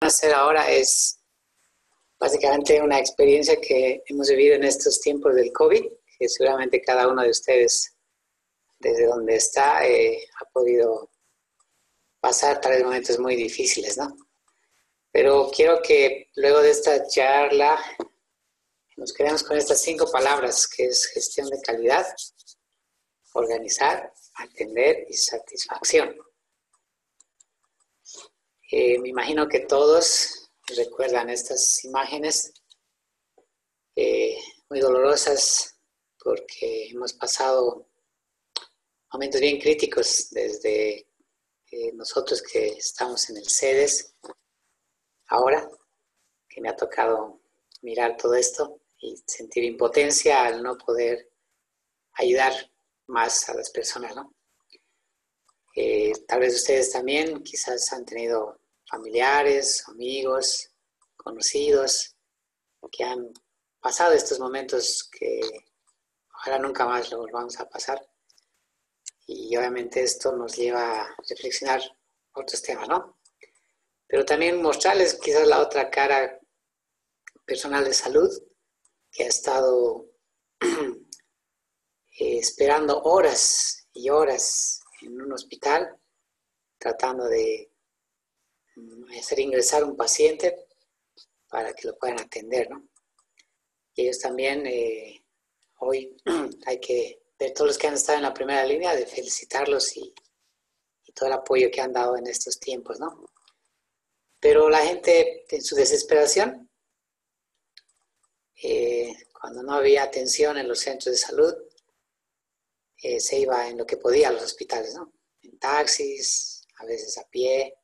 hacer ahora es básicamente una experiencia que hemos vivido en estos tiempos del COVID, que seguramente cada uno de ustedes, desde donde está, ha podido pasar tal vez momentos muy difíciles, ¿no? Pero quiero que luego de esta charla nos quedemos con estas 5 palabras, que es gestión de calidad, organizar, atender y satisfacción. Me imagino que todos recuerdan estas imágenes muy dolorosas porque hemos pasado momentos bien críticos desde nosotros que estamos en el CEDES, ahora que me ha tocado mirar todo esto y sentir impotencia al no poder ayudar más a las personas, ¿no? Tal vez ustedes también quizás han tenido familiares, amigos, conocidos que han pasado estos momentos que ojalá nunca más lo volvamos a pasar. Y obviamente esto nos lleva a reflexionar otros temas, ¿no? Pero también mostrarles quizás la otra cara personal de salud que ha estado esperando horas y horas en un hospital tratando de hacer ingresar un paciente para que lo puedan atender, ¿no? Y ellos también, hoy hay que ver todos los que han estado en la primera línea, de felicitarlos y todo el apoyo que han dado en estos tiempos, ¿no? Pero la gente en su desesperación, cuando no había atención en los centros de salud, se iba en lo que podía a los hospitales, ¿no? En taxis, a veces a pie,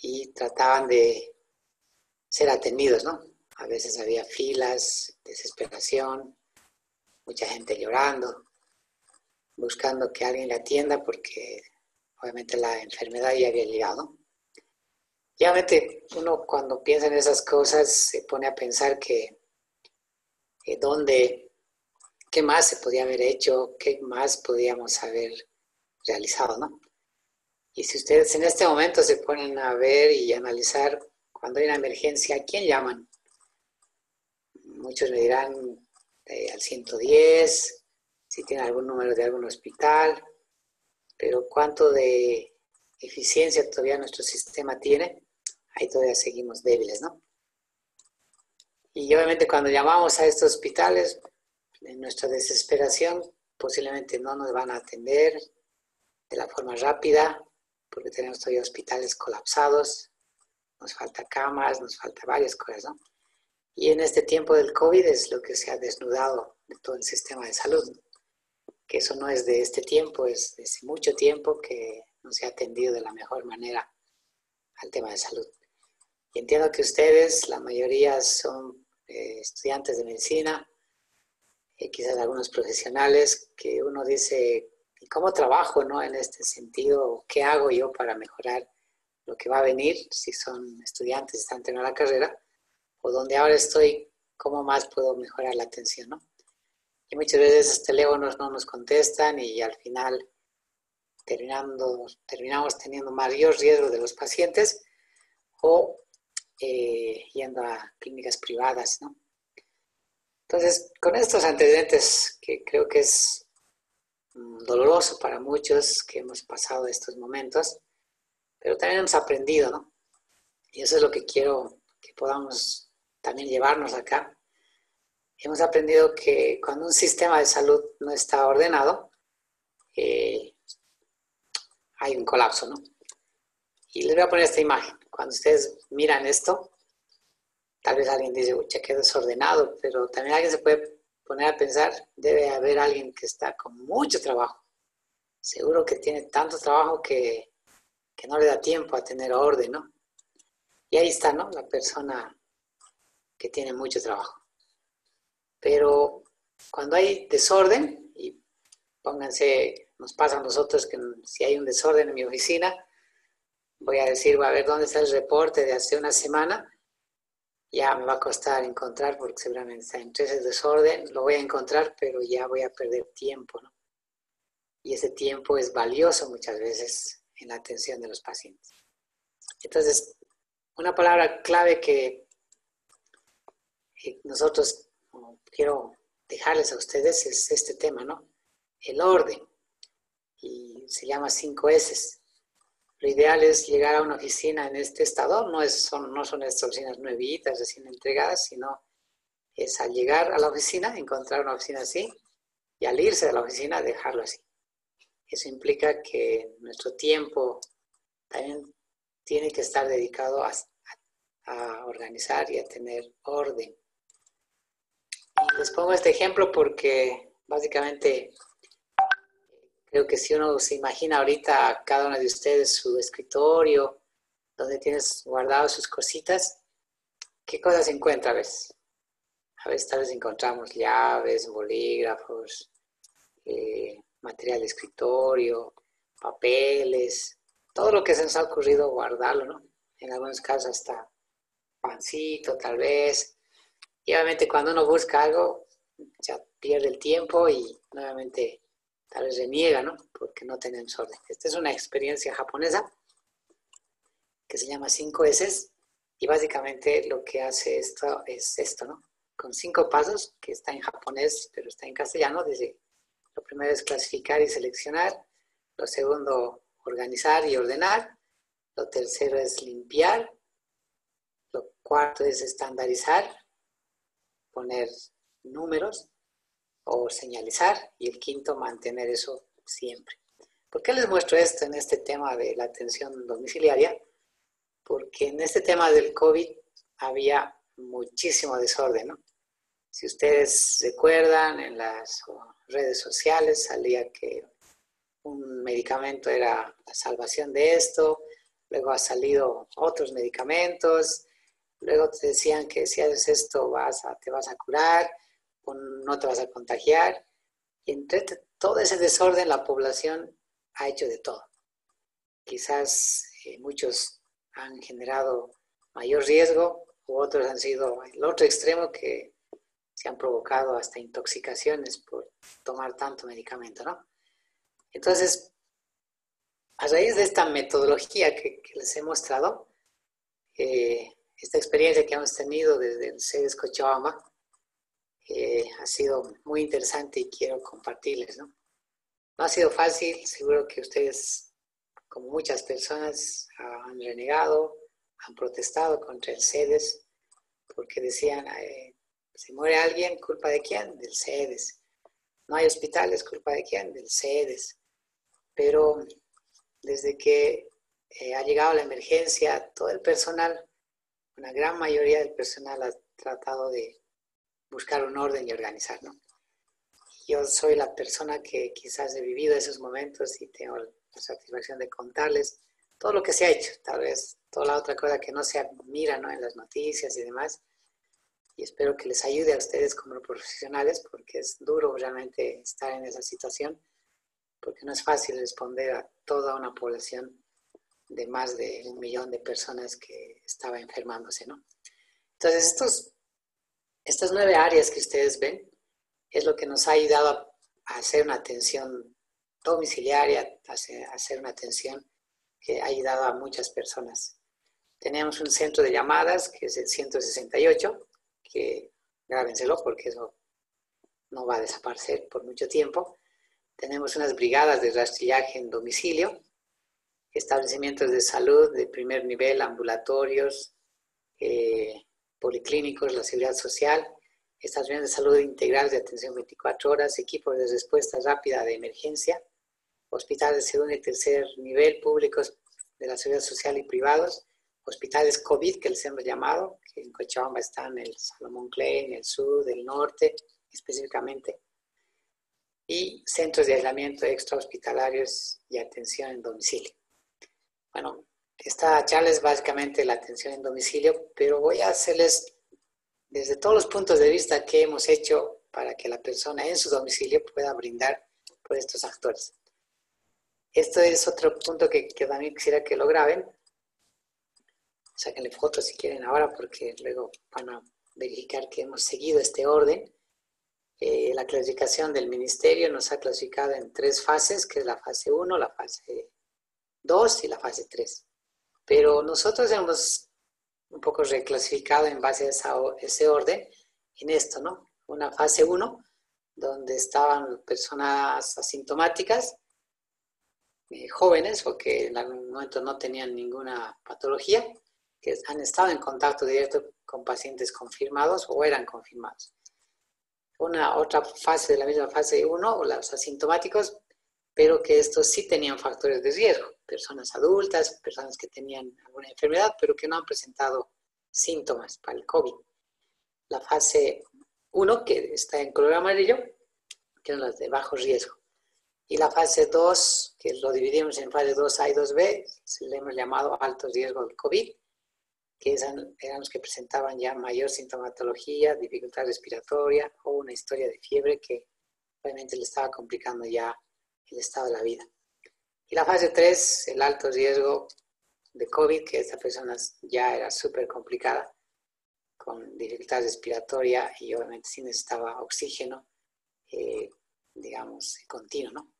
y trataban de ser atendidos, ¿no? A veces había filas, desesperación, mucha gente llorando, buscando que alguien le atienda porque obviamente la enfermedad ya había llegado. Y obviamente uno cuando piensa en esas cosas se pone a pensar que qué más se podía haber hecho, qué más podíamos haber realizado, ¿no? Y si ustedes en este momento se ponen a ver y analizar cuando hay una emergencia, ¿a quién llaman? Muchos me dirán al 110, si tienen algún número de algún hospital, pero ¿cuánto de eficiencia todavía nuestro sistema tiene? Ahí todavía seguimos débiles, ¿no? Y obviamente cuando llamamos a estos hospitales, en nuestra desesperación, posiblemente no nos van a atender de la forma rápida, porque tenemos todavía hospitales colapsados, nos falta camas, nos falta varias cosas, ¿no? Y en este tiempo del COVID es lo que se ha desnudado de todo el sistema de salud, que eso no es de este tiempo, es de hace mucho tiempo que no se ha atendido de la mejor manera al tema de salud. Y entiendo que ustedes, la mayoría son estudiantes de medicina, quizás algunos profesionales, que uno dice, ¿y cómo trabajo, no, en este sentido? ¿Qué hago yo para mejorar lo que va a venir? Si son estudiantes, están terminando la carrera, o donde ahora estoy, ¿cómo más puedo mejorar la atención, no? Y muchas veces los teléfonos no nos contestan y al final terminamos teniendo mayor riesgo de los pacientes o yendo a clínicas privadas, ¿no? Entonces, con estos antecedentes, que creo que es doloroso para muchos que hemos pasado estos momentos, pero también hemos aprendido, ¿no? Y eso es lo que quiero que podamos también llevarnos acá. Hemos aprendido que cuando un sistema de salud no está ordenado, hay un colapso, ¿no? Y les voy a poner esta imagen. Cuando ustedes miran esto, tal vez alguien dice, uy, qué desordenado, pero también alguien se puede poner a pensar, debe haber alguien que está con mucho trabajo. Seguro que tiene tanto trabajo que no le da tiempo a tener orden, ¿no? Y ahí está, ¿no? La persona que tiene mucho trabajo. Pero cuando hay desorden, y pónganse, nos pasa a nosotros que si hay un desorden en mi oficina, voy a decir, a ver dónde está el reporte de hace una semana, ya me va a costar encontrar porque seguramente está entre ese desorden, lo voy a encontrar, pero ya voy a perder tiempo, ¿no? Y ese tiempo es valioso muchas veces en la atención de los pacientes. Entonces, Una palabra clave que nosotros quiero dejarles a ustedes es este tema, ¿no? El orden. Y se llama 5 S. Lo ideal es llegar a una oficina en este estado, no son estas oficinas nuevitas, recién entregadas, sino es al llegar a la oficina, encontrar una oficina así, y al irse de la oficina, dejarlo así. Eso implica que nuestro tiempo también tiene que estar dedicado a organizar y a tener orden. Y les pongo este ejemplo porque básicamente creo que si uno se imagina ahorita cada uno de ustedes su escritorio, donde tienes guardadas sus cositas, ¿qué cosas encuentra a veces? A veces tal vez encontramos llaves, bolígrafos, material de escritorio, papeles, todo lo que se nos ha ocurrido guardarlo, ¿no? En algunos casos hasta pancito tal vez. Y obviamente cuando uno busca algo, ya pierde el tiempo y nuevamente tal vez reniega, ¿no? Porque no tenemos orden. Esta es una experiencia japonesa que se llama 5 S y básicamente lo que hace esto es esto, ¿no? Con 5 pasos, que está en japonés, pero está en castellano, dice, lo primero es clasificar y seleccionar, lo segundo, organizar y ordenar, lo tercero es limpiar, lo cuarto es estandarizar, poner números o señalizar, y el quinto, mantener eso siempre. ¿Por qué les muestro esto en este tema de la atención domiciliaria? Porque en este tema del COVID había muchísimo desorden, ¿no? Si ustedes recuerdan, en las redes sociales salía que un medicamento era la salvación de esto, luego ha salido otros medicamentos, luego te decían que si haces esto te vas a curar, o no te vas a contagiar, y entre todo ese desorden la población ha hecho de todo. Quizás muchos han generado mayor riesgo, u otros han sido el otro extremo que se han provocado hasta intoxicaciones por tomar tanto medicamento, ¿no? Entonces, a raíz de esta metodología que les he mostrado, esta experiencia que hemos tenido desde el CEDES Cochabamba, ha sido muy interesante y quiero compartirles, ¿no? No ha sido fácil, seguro que ustedes, como muchas personas, han renegado, han protestado contra el CEDES, porque decían, si muere alguien, ¿culpa de quién? Del CEDES. No hay hospitales, ¿culpa de quién? Del CEDES. Pero desde que ha llegado la emergencia, todo el personal, una gran mayoría del personal ha tratado de buscar un orden y organizar, ¿no? Yo soy la persona que quizás he vivido esos momentos y tengo la satisfacción de contarles todo lo que se ha hecho, tal vez toda la otra cosa que no se mira, ¿no?, en las noticias y demás. Y espero que les ayude a ustedes como profesionales, porque es duro realmente estar en esa situación, porque no es fácil responder a toda una población de más de 1 millón de personas que estaba enfermándose, ¿no? Entonces, estas 9 áreas que ustedes ven es lo que nos ha ayudado a hacer una atención domiciliaria, a hacer una atención que ha ayudado a muchas personas. Tenemos un centro de llamadas, que es el 168, que grábenselo porque eso no va a desaparecer por mucho tiempo. Tenemos unas brigadas de rastrillaje en domicilio, establecimientos de salud de primer nivel, ambulatorios, policlínicos, la seguridad social, establecimientos de salud integral de atención 24 horas, equipos de respuesta rápida de emergencia, hospitales de segundo y tercer nivel, públicos de la seguridad social y privados, hospitales COVID, que les hemos llamado, que en Cochabamba están el Salomón Klein, el sur, el norte, específicamente, y centros de aislamiento extrahospitalarios y atención en domicilio. Bueno, esta charla es básicamente la atención en domicilio, pero voy a hacerles desde todos los puntos de vista que hemos hecho para que la persona en su domicilio pueda brindar por estos actores. Esto es otro punto que también quisiera que lo graben. Sáquenle fotos si quieren ahora, porque luego van a verificar que hemos seguido este orden. La clasificación del ministerio nos ha clasificado en 3 fases, que es la fase 1, la fase 2 y la fase 3. Pero nosotros hemos un poco reclasificado en base a ese orden en esto, ¿no? Una fase 1, donde estaban personas asintomáticas, jóvenes o que en algún momento no tenían ninguna patología, que han estado en contacto directo con pacientes confirmados o eran confirmados. Una otra fase de la misma fase 1, o los asintomáticos, pero que estos sí tenían factores de riesgo, personas adultas, personas que tenían alguna enfermedad, pero que no han presentado síntomas para el COVID. La fase 1, que está en color amarillo, que son las de bajo riesgo. Y la fase 2, que lo dividimos en fase 2A y 2B, le hemos llamado alto riesgo del COVID, que eran los que presentaban ya mayor sintomatología, dificultad respiratoria o una historia de fiebre que obviamente le estaba complicando ya el estado de la vida. Y la fase 3, el alto riesgo de COVID, que esta persona ya era súper complicada, con dificultad respiratoria y obviamente sí necesitaba oxígeno, digamos, continuo, ¿no?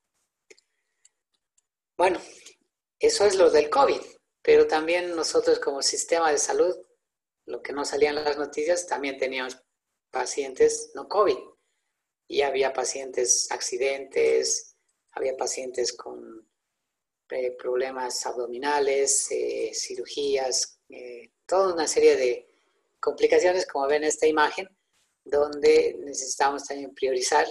Bueno, eso es lo del COVID, pero también nosotros como sistema de salud, lo que no salía en las noticias, también teníamos pacientes no COVID. Y había pacientes accidentes, había pacientes con problemas abdominales, cirugías, toda una serie de complicaciones, como ven en esta imagen, donde necesitamos también priorizar.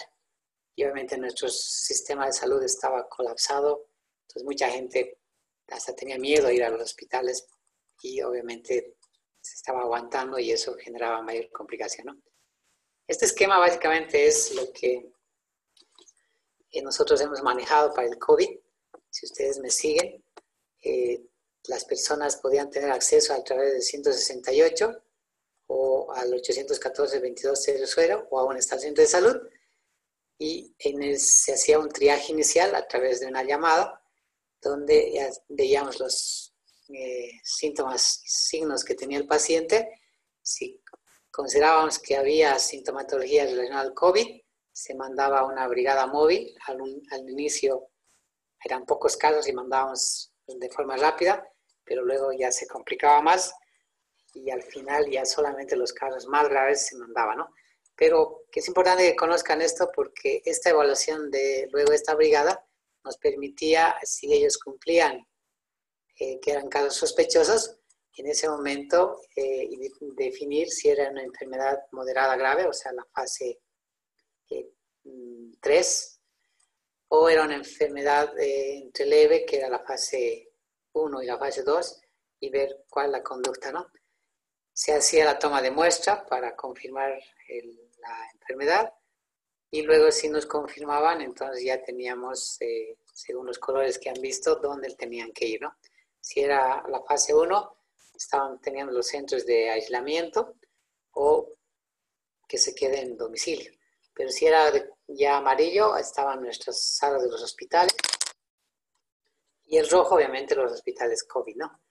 Y obviamente nuestro sistema de salud estaba colapsado, entonces mucha gente hasta tenía miedo a ir a los hospitales y obviamente se estaba aguantando y eso generaba mayor complicación, ¿no? Este esquema básicamente es lo que nosotros hemos manejado para el COVID. Si ustedes me siguen, las personas podían tener acceso a través del 168 o al 814-2200 o a un centro de salud y se hacía un triaje inicial a través de una llamada donde ya veíamos los síntomas, signos que tenía el paciente. Si considerábamos que había sintomatología relacionada al COVID, se mandaba una brigada móvil. Al inicio eran pocos casos y mandábamos de forma rápida, pero luego ya se complicaba más y al final ya solamente los casos más graves se mandaban, ¿no? Pero que es importante que conozcan esto porque esta evaluación de luego esta brigada nos permitía, si ellos cumplían, que eran casos sospechosos, en ese momento definir si era una enfermedad moderada grave, o sea, la fase 3, o era una enfermedad entre leve, que era la fase 1 y la fase 2, y ver cuál es la conducta, ¿no? Se hacía la toma de muestra para confirmar la enfermedad, y luego si nos confirmaban, entonces ya teníamos, según los colores que han visto, dónde tenían que ir, ¿no? Si era la fase 1, teníamos los centros de aislamiento o que se quede en domicilio. Pero si era ya amarillo, estaban nuestras salas de los hospitales. Y el rojo, obviamente, los hospitales COVID, ¿no?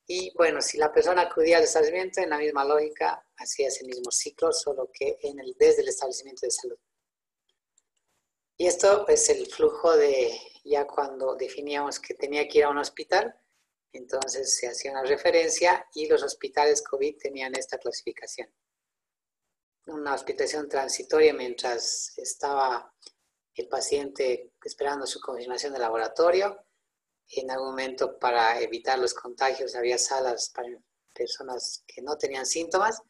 Y bueno, si la persona acudía al establecimiento, en la misma lógica, hacía ese mismo ciclo, solo que desde el establecimiento de salud. Y esto es el flujo de ya cuando definíamos que tenía que ir a un hospital, entonces se hacía una referencia y los hospitales COVID tenían esta clasificación. Una hospitalización transitoria mientras estaba el paciente esperando su confirmación de laboratorio. En algún momento, para evitar los contagios, había salas para personas que no tenían síntomas,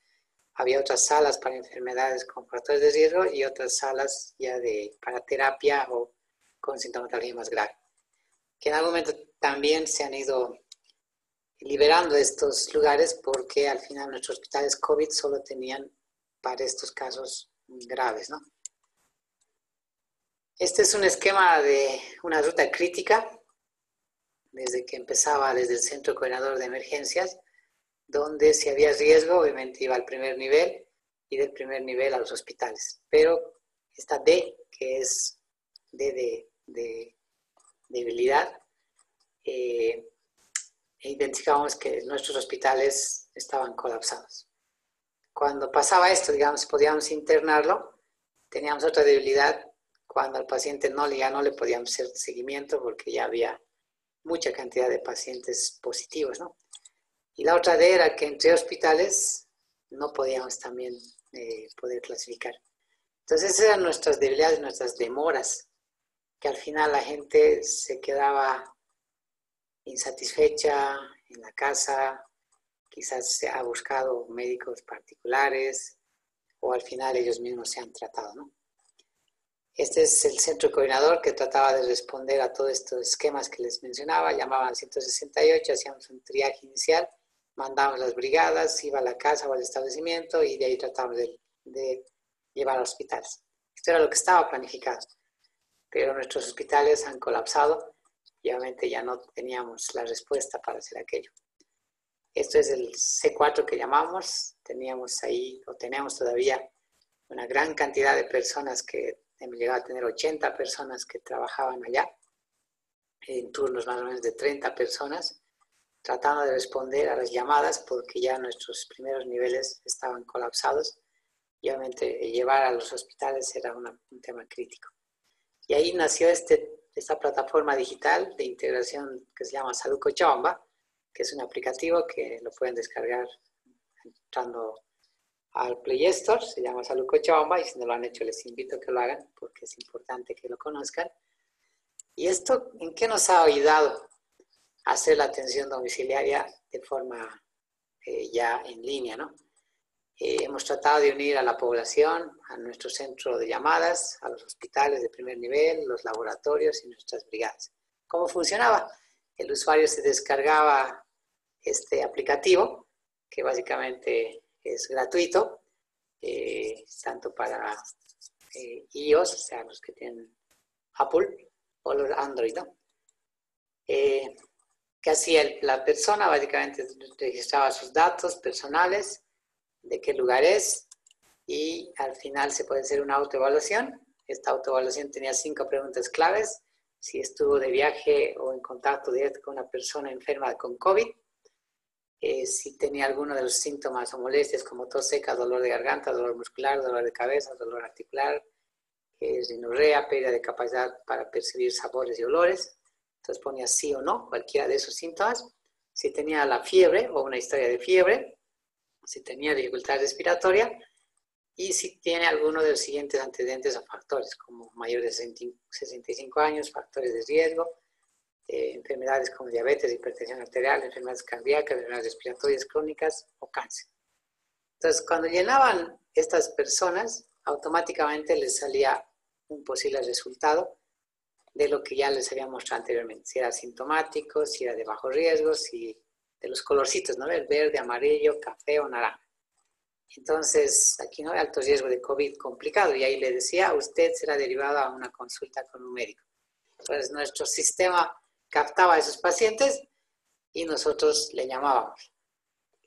había otras salas para enfermedades con factores de riesgo y otras salas ya para terapia o con sintomatología más grave. Que en algún momento también se han ido liberando estos lugares porque al final nuestros hospitales COVID solo tenían para estos casos graves, ¿no? Este es un esquema de una ruta crítica desde que empezaba desde el Centro Coordinador de Emergencias, donde si había riesgo, obviamente iba al primer nivel y del primer nivel a los hospitales. Pero esta D, que es D de debilidad, identificábamos que nuestros hospitales estaban colapsados. Cuando pasaba esto, digamos, podíamos internarlo, teníamos otra debilidad cuando al paciente ya no le podíamos hacer seguimiento porque ya había mucha cantidad de pacientes positivos, ¿no? Y la otra D era que entre hospitales no podíamos también poder clasificar. Entonces esas eran nuestras debilidades, nuestras demoras, que al final la gente se quedaba insatisfecha en la casa, quizás se ha buscado médicos particulares o al final ellos mismos se han tratado, ¿no? Este es el centro coordinador que trataba de responder a todos estos esquemas que les mencionaba. Llamaban al 168, hacíamos un triaje inicial, mandábamos las brigadas, iba a la casa o al establecimiento y de ahí tratábamos de llevar a hospitales. Esto era lo que estaba planificado, pero nuestros hospitales han colapsado y obviamente ya no teníamos la respuesta para hacer aquello. Esto es el C4 que llamamos. Teníamos ahí, o tenemos todavía, una gran cantidad de personas que hemos llegado a tener 80 personas que trabajaban allá, en turnos más o menos de 30 personas, tratando de responder a las llamadas porque ya nuestros primeros niveles estaban colapsados y obviamente llevar a los hospitales era un tema crítico. Y ahí nació esta plataforma digital de integración que se llama Salud Cochabamba, que es un aplicativo que lo pueden descargar entrando al Play Store, se llama Salud Cochabamba, y si no lo han hecho les invito a que lo hagan porque es importante que lo conozcan. ¿Y esto en qué nos ha ayudado a hacer la atención domiciliaria de forma ya en línea, ¿no? Hemos tratado de unir a la población, a nuestro centro de llamadas, a los hospitales de primer nivel, los laboratorios y nuestras brigadas. ¿Cómo funcionaba? El usuario se descargaba este aplicativo, que básicamente es gratuito, tanto para iOS, o sea, los que tienen Apple, o los Android, ¿no? ¿Qué hacía la persona? Básicamente registraba sus datos personales, de qué lugar es, y al final se puede hacer una autoevaluación. Esta autoevaluación tenía 5 preguntas claves: si estuvo de viaje o en contacto directo con una persona enferma con COVID, si tenía alguno de los síntomas o molestias como tos seca, dolor de garganta, dolor muscular, dolor de cabeza, dolor articular, rinorrea, pérdida de capacidad para percibir sabores y olores. Entonces ponía sí o no, cualquiera de esos síntomas. Si tenía la fiebre o una historia de fiebre, si tenía dificultad respiratoria y si tiene alguno de los siguientes antecedentes o factores, como mayor de 65 años, factores de riesgo, enfermedades como diabetes, hipertensión arterial, enfermedades cardíacas, enfermedades respiratorias crónicas o cáncer. Entonces, cuando llenaban estas personas, automáticamente les salía un posible resultado de lo que ya les había mostrado anteriormente, si era asintomático, si era de bajo riesgo, si de los colorcitos, ¿no? El verde, amarillo, café o naranja. Entonces, aquí no hay alto riesgo de COVID complicado y ahí le decía, usted será derivado a una consulta con un médico. Entonces, nuestro sistema captaba a esos pacientes y nosotros le llamábamos.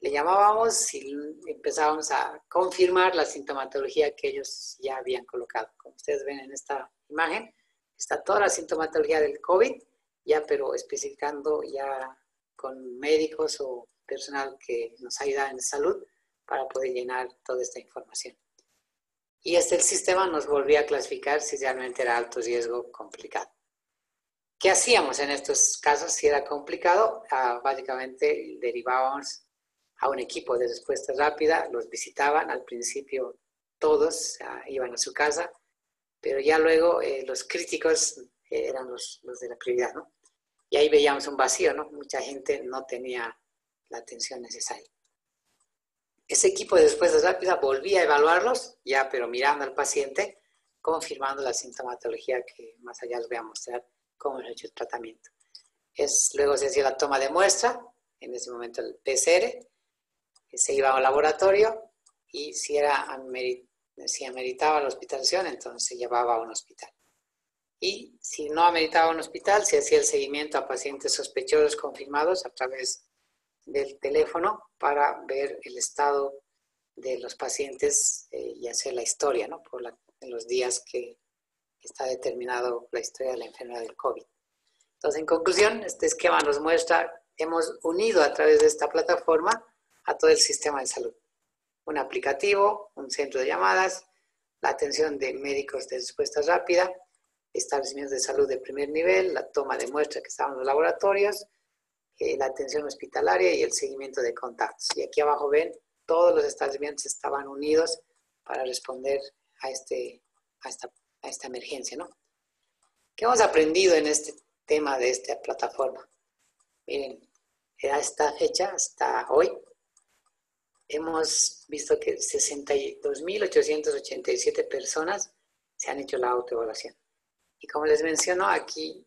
Le llamábamos y empezábamos a confirmar la sintomatología que ellos ya habían colocado. Como ustedes ven en esta imagen, está toda la sintomatología del COVID, ya pero especificando ya con médicos o personal que nos ayuda en salud para poder llenar toda esta información. Y el sistema nos volvía a clasificar si realmente era alto riesgo complicado. ¿Qué hacíamos en estos casos si era complicado? Básicamente derivábamos a un equipo de respuesta rápida, los visitaban, al principio todos iban a su casa, pero ya luego los críticos eran los de la prioridad, ¿no? Y ahí veíamos un vacío, ¿no? Mucha gente no tenía la atención necesaria. Ese equipo de respuesta rápida volvía a evaluarlos, ya pero mirando al paciente, confirmando la sintomatología que más allá les voy a mostrar cómo es hecho el tratamiento. Luego se hacía la toma de muestra, en ese momento el PCR, se iba a un laboratorio y si ameritaba la hospitalización, entonces se llevaba a un hospital. Y si no ameritaba un hospital, se hacía el seguimiento a pacientes sospechosos confirmados a través del teléfono para ver el estado de los pacientes y hacer la historia, ¿no? En los días que está determinado la historia de la enfermedad del COVID. Entonces, en conclusión, este esquema nos muestra, hemos unido a través de esta plataforma a todo el sistema de salud. Un aplicativo, un centro de llamadas, la atención de médicos de respuesta rápida, establecimientos de salud de primer nivel, la toma de muestra que estaban en los laboratorios, la atención hospitalaria y el seguimiento de contactos. Y aquí abajo ven, todos los establecimientos estaban unidos para responder a esta emergencia, ¿no? ¿Qué hemos aprendido en este tema de esta plataforma? Miren, a esta fecha, hasta hoy, hemos visto que 62.887 personas se han hecho la autoevaluación. Y como les menciono, aquí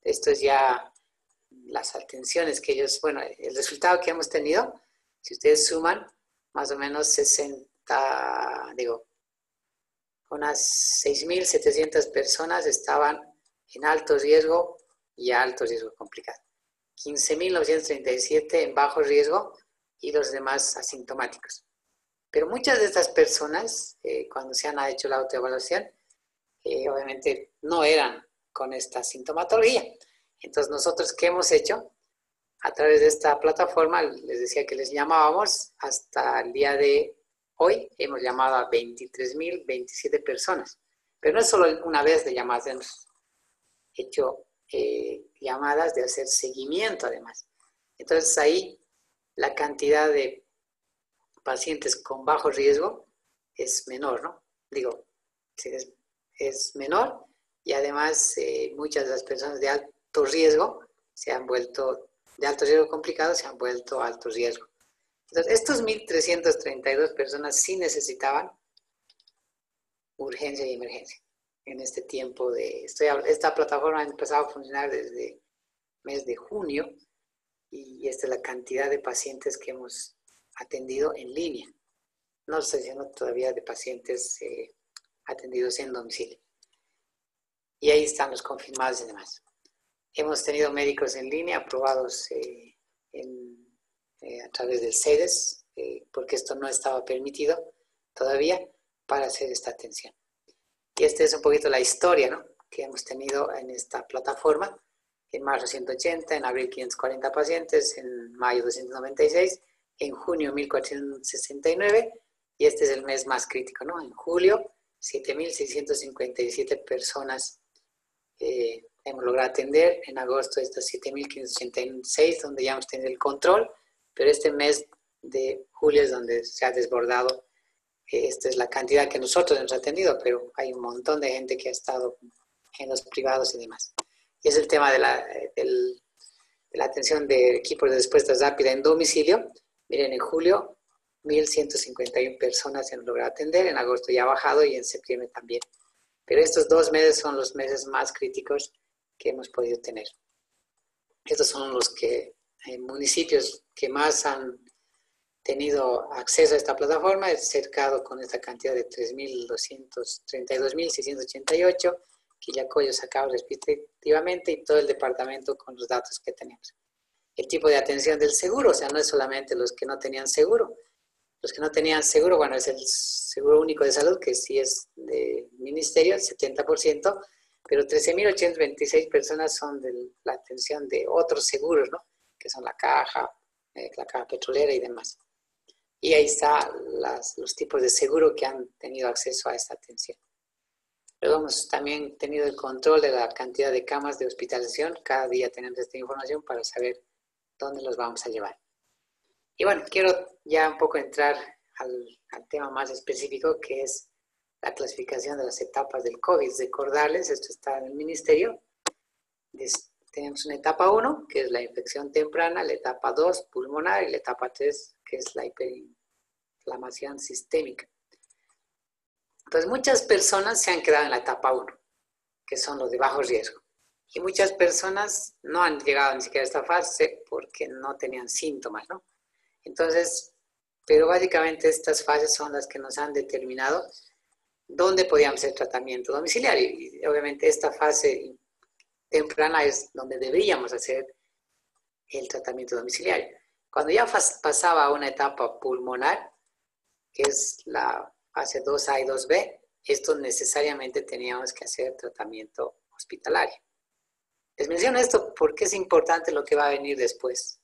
esto es ya las atenciones que ellos, bueno, el resultado que hemos tenido, si ustedes suman, más o menos 6.700 personas estaban en alto riesgo y alto riesgo complicado. 15.937 en bajo riesgo y los demás asintomáticos. Pero muchas de estas personas, cuando se han hecho la autoevaluación, obviamente no eran con esta sintomatología. Entonces, nosotros, ¿qué hemos hecho? A través de esta plataforma, les decía que les llamábamos, hasta el día de hoy hemos llamado a 23.027 personas. Pero no es solo una vez de llamadas, hemos hecho llamadas de hacer seguimiento además. Entonces ahí la cantidad de pacientes con bajo riesgo es menor, ¿no? Digo, es menor y además muchas de las personas de alto riesgo se han vuelto, de alto riesgo complicado, se han vuelto a alto riesgo. Entonces, estos 1.332 personas sí necesitaban urgencia y emergencia en este tiempo esta plataforma ha empezado a funcionar desde el mes de junio y esta es la cantidad de pacientes que hemos atendido en línea. No estoy diciendo todavía de pacientes atendidos en domicilio. Y ahí están los confirmados y demás. Hemos tenido médicos en línea aprobados a través del CEDES, porque esto no estaba permitido todavía para hacer esta atención. Y esta es un poquito la historia, ¿no?, que hemos tenido en esta plataforma. En marzo 180, en abril 540 pacientes, en mayo 296, en junio 1469 y este es el mes más crítico, ¿no? En julio 7.657 personas hemos logrado atender. En agosto estas 7.586 donde ya hemos tenido el control, pero este mes de julio es donde se ha desbordado. Esta es la cantidad que nosotros hemos atendido, pero hay un montón de gente que ha estado en los privados y demás. Y es el tema de la atención de equipos de respuesta rápida en domicilio. Miren, en julio 1.151 personas hemos logrado atender, en agosto ya ha bajado y en septiembre también. Pero estos 2 meses son los meses más críticos que hemos podido tener. Estos son los municipios que más han tenido acceso a esta plataforma, es cercado con esta cantidad de 32.688, Quillacollo, Sacao respectivamente, y todo el departamento con los datos que tenemos. El tipo de atención del seguro, o sea, no es solamente los que no tenían seguro. Los que no tenían seguro, bueno, es el seguro único de salud, que sí es de ministerio, el 70%, pero 13.826 personas son de la atención de otros seguros, ¿no?, que son la caja petrolera y demás. Y ahí están los tipos de seguro que han tenido acceso a esta atención. Luego hemos también tenido el control de la cantidad de camas de hospitalización. Cada día tenemos esta información para saber dónde los vamos a llevar. Y bueno, quiero ya un poco entrar al tema más específico, que es la clasificación de las etapas del COVID. Recordarles, esto está en el ministerio. Tenemos una etapa 1, que es la infección temprana, la etapa 2, pulmonar, y la etapa 3, que es la hiperinflamación sistémica. Entonces, muchas personas se han quedado en la etapa 1, que son los de bajo riesgo. Y muchas personas no han llegado ni siquiera a esta fase porque no tenían síntomas, ¿no? Entonces, pero básicamente estas fases son las que nos han determinado dónde podíamos hacer tratamiento domiciliario. Y obviamente esta fase temprana es donde deberíamos hacer el tratamiento domiciliario. Cuando ya pasaba a una etapa pulmonar, que es la fase 2A y 2B, esto necesariamente teníamos que hacer tratamiento hospitalario. Les menciono esto porque es importante lo que va a venir después.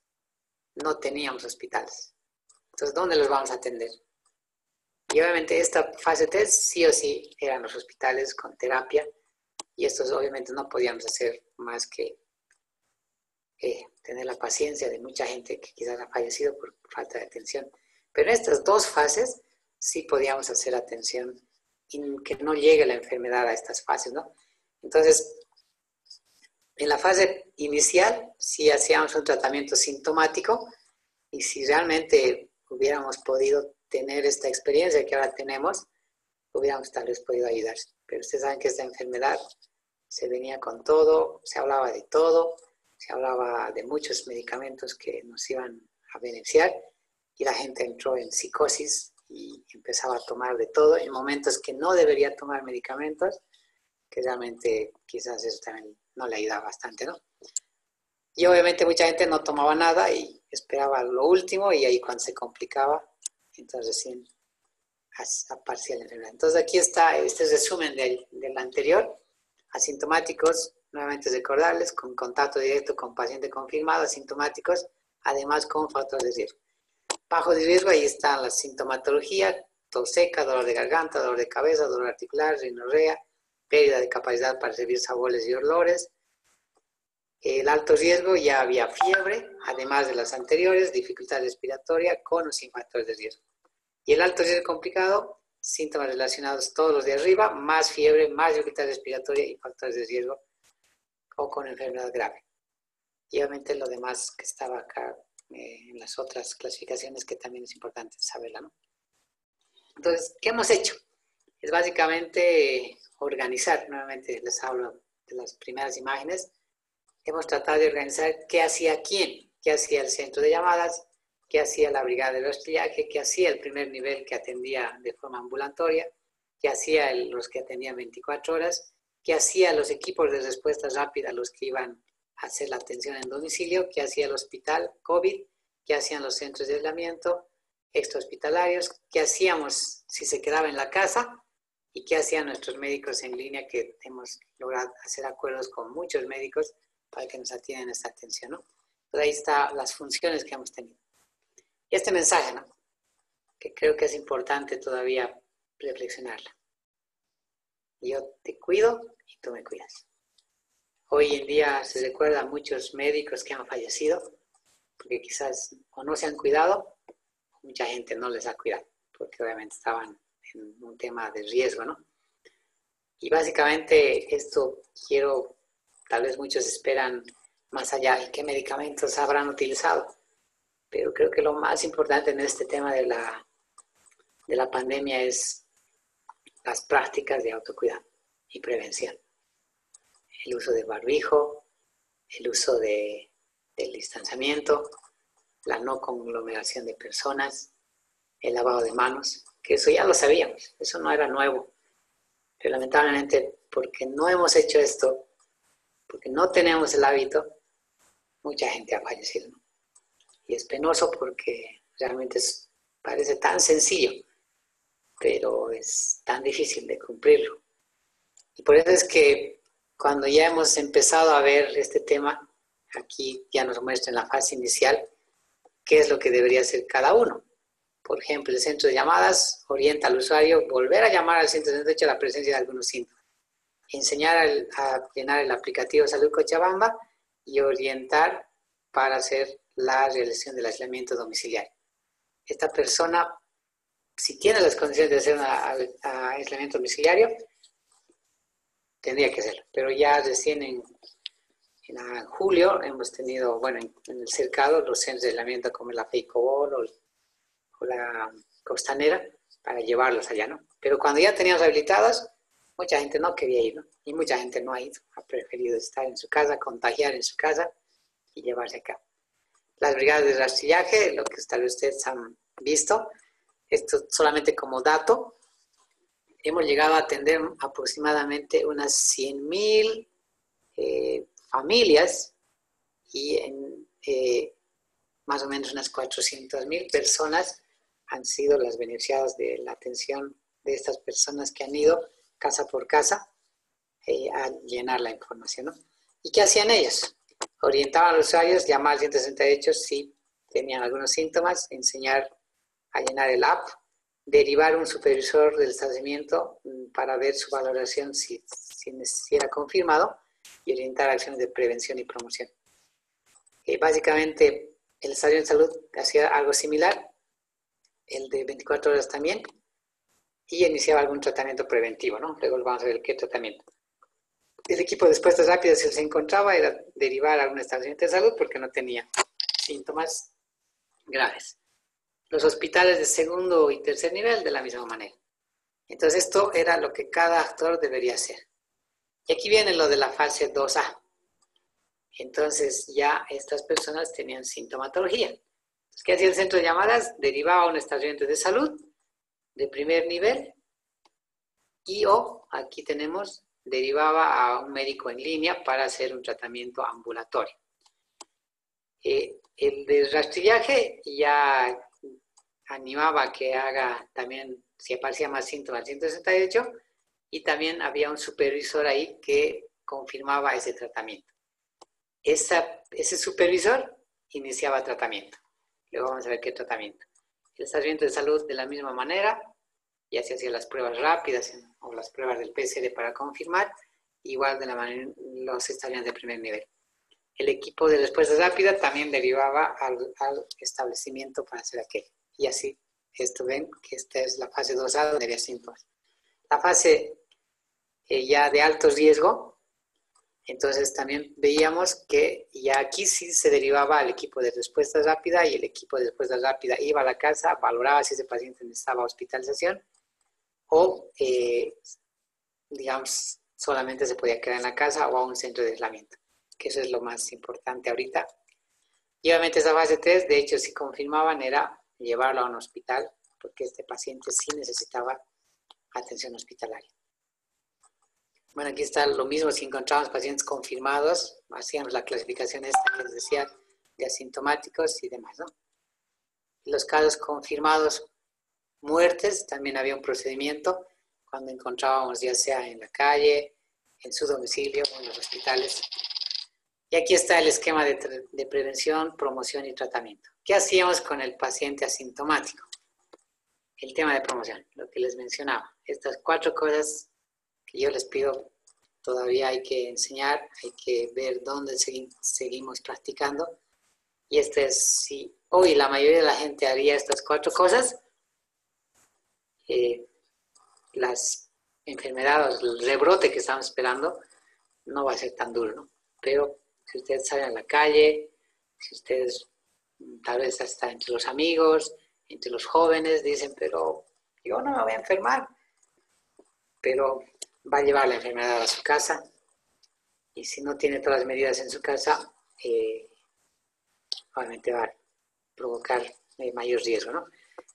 No teníamos hospitales. Entonces, ¿dónde los vamos a atender? Y obviamente esta fase 3 sí o sí eran los hospitales con terapia, y estos obviamente no podíamos hacer más que tener la paciencia de mucha gente que quizás ha fallecido por falta de atención. Pero en estas dos fases sí podíamos hacer atención y que no llegue la enfermedad a estas fases, ¿no? Entonces, en la fase inicial sí hacíamos un tratamiento sintomático y si realmente hubiéramos podido tener esta experiencia que ahora tenemos, hubiéramos tal vez podido ayudar. Pero ustedes saben que esta enfermedad se venía con todo, se hablaba de todo, se hablaba de muchos medicamentos que nos iban a beneficiar y la gente entró en psicosis y empezaba a tomar de todo en momentos que no debería tomar medicamentos, que realmente quizás eso también no le ayudaba bastante, ¿no? Y obviamente mucha gente no tomaba nada y esperaba lo último y ahí cuando se complicaba, entonces recién aparecía la enfermedad. Entonces aquí está este resumen del anterior. Asintomáticos, nuevamente recordarles, con contacto directo con paciente confirmado, asintomáticos, además con factores de riesgo. Bajo de riesgo, ahí está la sintomatología, tos seca, dolor de garganta, dolor de cabeza, dolor articular, rinorrea, pérdida de capacidad para recibir sabores y olores. El alto riesgo ya había fiebre, además de las anteriores, dificultad respiratoria con o sin factores de riesgo. Y el alto riesgo complicado, síntomas relacionados todos los de arriba, más fiebre, más dificultad respiratoria y factores de riesgo o con enfermedad grave. Y obviamente lo demás que estaba acá en las otras clasificaciones que también es importante saberla, ¿no? Entonces, ¿qué hemos hecho? Es básicamente organizar, nuevamente les hablo de las primeras imágenes, hemos tratado de organizar qué hacía quién, qué hacía el centro de llamadas, qué hacía la brigada de rastrillaje, qué hacía el primer nivel que atendía de forma ambulatoria, qué hacía los que atendían 24 horas, qué hacía los equipos de respuesta rápida, los que iban a hacer la atención en domicilio, qué hacía el hospital COVID, qué hacían los centros de aislamiento extrahospitalarios, qué hacíamos si se quedaba en la casa y qué hacían nuestros médicos en línea, que hemos logrado hacer acuerdos con muchos médicos para que nos atiendan esta atención, ¿no? Entonces ahí están las funciones que hemos tenido. Y este mensaje, ¿no?, que creo que es importante todavía reflexionarla. Yo te cuido y tú me cuidas. Hoy en día se recuerda a muchos médicos que han fallecido porque quizás o no se han cuidado, o mucha gente no les ha cuidado, porque obviamente estaban en un tema de riesgo, ¿no? Y básicamente esto tal vez muchos esperan más allá de qué medicamentos habrán utilizado, pero creo que lo más importante en este tema de la pandemia es las prácticas de autocuidado y prevención. El uso de barbijo, el uso del distanciamiento, la no conglomeración de personas, el lavado de manos, que eso ya lo sabíamos, eso no era nuevo. Pero lamentablemente, porque no hemos hecho esto, porque no tenemos el hábito, mucha gente ha fallecido, ¿no? Y es penoso porque realmente parece tan sencillo, pero es tan difícil de cumplirlo. Y por eso es que cuando ya hemos empezado a ver este tema, aquí ya nos muestra en la fase inicial qué es lo que debería hacer cada uno. Por ejemplo, el centro de llamadas orienta al usuario volver a llamar al 168 a la presencia de algunos síntomas. Enseñar a llenar el aplicativo Salud Cochabamba y orientar para hacer la realización del aislamiento domiciliario. Esta persona, si tiene las condiciones de hacer un aislamiento domiciliario, tendría que hacerlo. Pero ya recién en julio hemos tenido, bueno, en el cercado, los centros de aislamiento como la Feicobol o la Costanera, para llevarlos allá, ¿no? Pero cuando ya teníamos habilitados, mucha gente no quería ir, ¿no? Y mucha gente no ha ido, ha preferido estar en su casa, contagiar en su casa y llevarse acá. Las brigadas de rastrillaje, lo que tal vez ustedes han visto, esto solamente como dato, hemos llegado a atender aproximadamente unas 100,000 familias y más o menos unas 400,000 personas han sido las beneficiadas de la atención de estas personas que han ido casa por casa a llenar la información, ¿no? ¿Y qué hacían ellos? Orientaban a los usuarios, llamar al 168 si tenían algunos síntomas, enseñar a llenar el app, derivar un supervisor del establecimiento para ver su valoración si era confirmado y orientar acciones de prevención y promoción. Básicamente, el estadio de salud hacía algo similar, el de 24 horas también, y iniciaba algún tratamiento preventivo, ¿no? Luego vamos a ver qué tratamiento. El equipo de respuestas rápidas, si se encontraba, era derivar a algún establecimiento de salud porque no tenía síntomas graves. Los hospitales de segundo y tercer nivel de la misma manera. Entonces esto era lo que cada actor debería hacer. Y aquí viene lo de la fase 2A. Entonces ya estas personas tenían sintomatología. Entonces, ¿qué hacía el centro de llamadas? Derivaba a un establecimiento de salud de primer nivel y aquí tenemos, derivaba a un médico en línea para hacer un tratamiento ambulatorio. El de rastrillaje ya animaba a que haga también, si aparecía más síntomas, 168, y también había un supervisor ahí que confirmaba ese tratamiento. Ese supervisor iniciaba tratamiento. Luego vamos a ver qué tratamiento. El establecimiento de salud de la misma manera, ya se hacían las pruebas rápidas o las pruebas del PCR para confirmar, igual de la manera los establecimientos de primer nivel. El equipo de respuesta rápida también derivaba al establecimiento para hacer aquello. Y así, esto ven que esta es la fase 2A donde había síntomas. La fase ya de alto riesgo, entonces también veíamos que ya aquí sí se derivaba al equipo de respuesta rápida y el equipo de respuesta rápida iba a la casa, valoraba si ese paciente necesitaba hospitalización o, digamos, solamente se podía quedar en la casa o a un centro de aislamiento, que eso es lo más importante ahorita. Y obviamente esa fase 3, de hecho, si confirmaban era llevarlo a un hospital, porque este paciente sí necesitaba atención hospitalaria. Bueno, aquí está lo mismo, si encontramos pacientes confirmados, hacíamos la clasificación esta que les decía, de asintomáticos y demás, ¿no? Los casos confirmados, muertes, también había un procedimiento cuando encontrábamos ya sea en la calle, en su domicilio o en los hospitales. Y aquí está el esquema de prevención, promoción y tratamiento. ¿Qué hacíamos con el paciente asintomático? El tema de promoción, lo que les mencionaba. Estas 4 cosas que yo les pido, todavía hay que enseñar, hay que ver dónde seguimos practicando. Y si hoy la mayoría de la gente haría estas 4 cosas, las enfermedades, el rebrote que estamos esperando, no va a ser tan duro, ¿no? Pero si ustedes salen a la calle, si ustedes tal vez hasta entre los amigos, entre los jóvenes, dicen, pero yo no me voy a enfermar, pero va a llevar la enfermedad a su casa y si no tiene todas las medidas en su casa, obviamente va a provocar mayor riesgo, ¿no?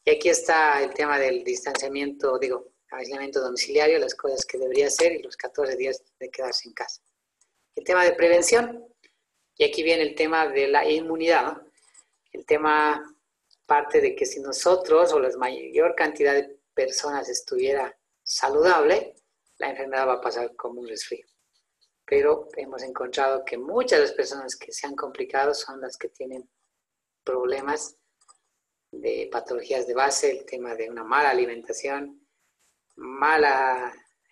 Y aquí está el tema del distanciamiento, aislamiento domiciliario, las cosas que debería hacer y los 14 días de quedarse en casa. El tema de prevención, y aquí viene el tema de la inmunidad, ¿no? El tema parte de que si nosotros o la mayor cantidad de personas estuviera saludable, la enfermedad va a pasar como un resfrío. Pero hemos encontrado que muchas de las personas que se han complicado son las que tienen problemas de patologías de base, el tema de una mala alimentación,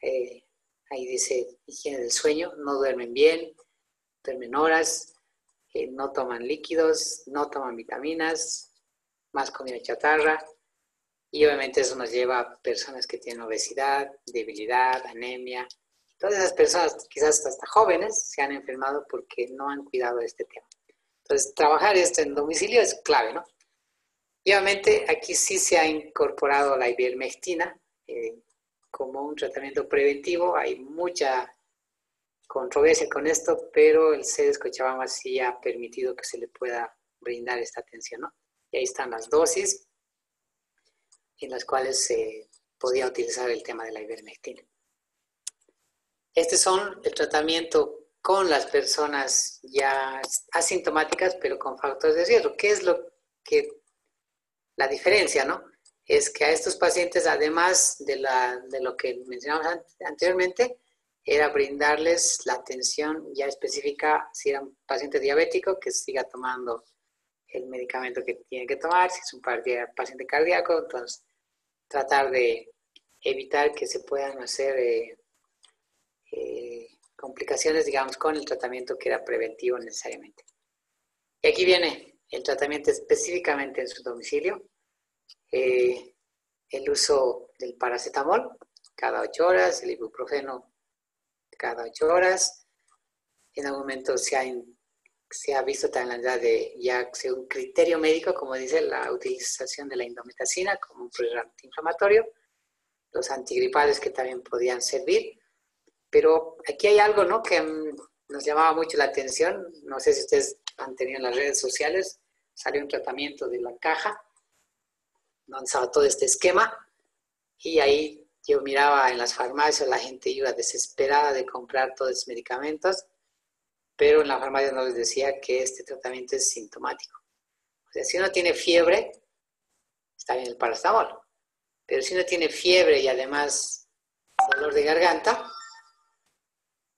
ahí dice higiene del sueño, no duermen bien, duermen horas, no toman líquidos, no toman vitaminas, más comida chatarra, y obviamente eso nos lleva a personas que tienen obesidad, debilidad, anemia. Todas esas personas, quizás hasta jóvenes, se han enfermado porque no han cuidado de este tema. Entonces, trabajar esto en domicilio es clave, ¿no? Y obviamente aquí sí se ha incorporado la ivermectina como un tratamiento preventivo. Hay mucha controversia con esto, pero el CEDES Cochabamba sí ha permitido que se le pueda brindar esta atención, ¿no? Y ahí están las dosis en las cuales se podía utilizar el tema de la ivermectina. Estos son el tratamiento con las personas ya asintomáticas, pero con factores de riesgo. ¿Qué es la diferencia, no? Es que a estos pacientes, además de lo que mencionamos anteriormente, era brindarles la atención ya específica, si era un paciente diabético, que siga tomando el medicamento que tiene que tomar, si es un paciente cardíaco, entonces tratar de evitar que se puedan hacer complicaciones, digamos, con el tratamiento que era preventivo necesariamente. Y aquí viene el tratamiento específicamente en su domicilio. El uso del paracetamol cada 8 horas, el ibuprofeno cada 8 horas. En algún momento se ha visto también la idea de, ya según criterio médico, como dice, la utilización de la indometacina como un antiinflamatorio, los antigripales que también podían servir. Pero aquí hay algo, ¿no?, que nos llamaba mucho la atención. No sé si ustedes han tenido en las redes sociales, salió un tratamiento de la caja, donde estaba todo este esquema, y ahí yo miraba en las farmacias, la gente iba desesperada de comprar todos los medicamentos, pero en la farmacia no les decía que este tratamiento es sintomático. O sea, si uno tiene fiebre, está bien el paracetamol, pero si uno tiene fiebre y además dolor de garganta,